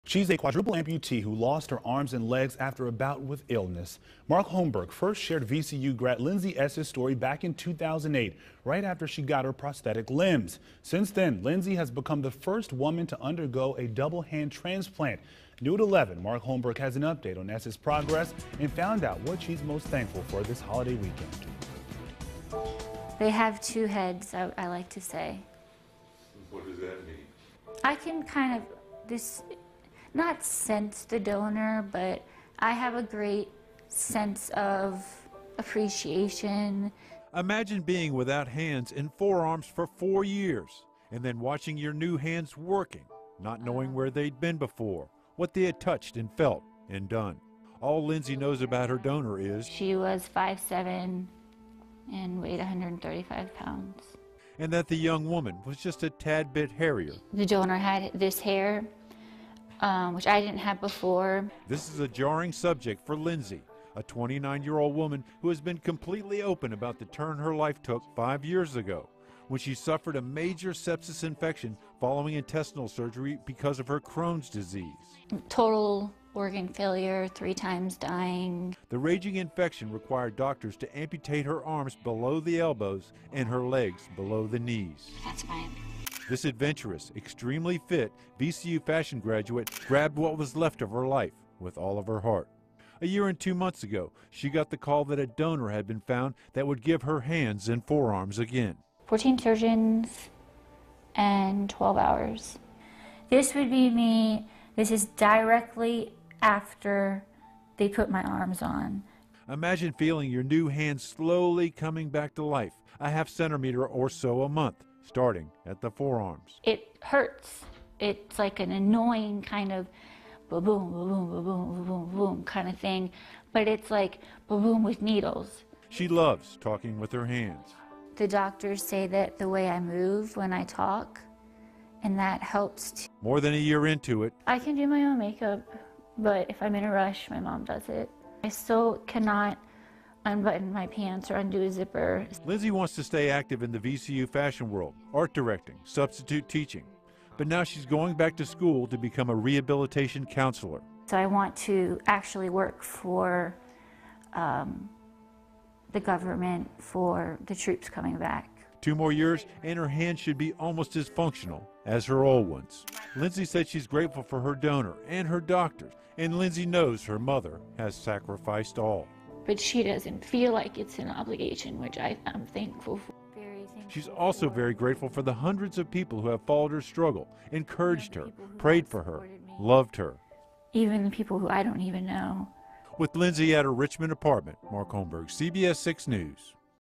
She's a quadruple amputee who lost her arms and legs after a bout with illness. Mark Holmberg first shared VCU grad Lindsay EssDBKDBE's story back in 2008, right after she got her prosthetic limbs. Since then, Lindsay has become the first woman to undergo a double hand transplant. New at 11, Mark Holmberg has an update on EssDBKDBE's progress and found out what she's most thankful for this holiday weekend. They have two heads, I like to say. What does that mean? I can kind of, not sense the donor, but I have a great sense of appreciation. Imagine being without hands and forearms for 4 years, and then watching your new hands working, not knowing where they'd been before, what they had touched and felt and done. All Lindsay knows about her donor is she was 5'7" and weighed 135 pounds. And that the young woman was just a tad bit hairier. The donor had this hair, which I didn't have before. This is a jarring subject for Lindsay, a 29-year-old woman who has been completely open about the turn her life took 5 years ago, when she suffered a major sepsis infection following intestinal surgery because of her Crohn's disease. Total organ failure, 3 times dying. The raging infection required doctors to amputate her arms below the elbows and her legs below the knees. That's fine. This adventurous, extremely fit VCU fashion graduate grabbed what was left of her life with all of her heart. A year and 2 months ago, she got the call that a donor had been found that would give her hands and forearms again. 14 surgeons and 12 hours. This would be me. This is directly after they put my arms on. Imagine feeling your new hand slowly coming back to life, a ½ centimeter or so a month, starting at the forearms. It hurts. It's like an annoying kind of ba-boom, ba-boom, ba-boom, ba-boom, boom kind of thing, but it's like ba-boom with needles. She loves talking with her hands. The doctors say that the way I move when I talk, and that helps. More than a year into it, I can do my own makeup, but if I'm in a rush, my mom does it. I still cannot unbutton my pants or undo a zipper. Lindsay wants to stay active in the VCU fashion world, art directing, substitute teaching. But now she's going back to school to become a rehabilitation counselor. So I want to actually work for the government, for the troops coming back. 2 more years and her hands should be almost as functional as her old ones. Lindsay said she's grateful for her donor and her doctors, and Lindsay knows her mother has sacrificed all. But she doesn't feel like it's an obligation, which I'm thankful for. She's also very grateful for the hundreds of people who have followed her struggle, encouraged her, prayed for her, loved her. Even the people who I don't even know. With Lindsay at her Richmond apartment, Mark Holmberg, CBS 6 News.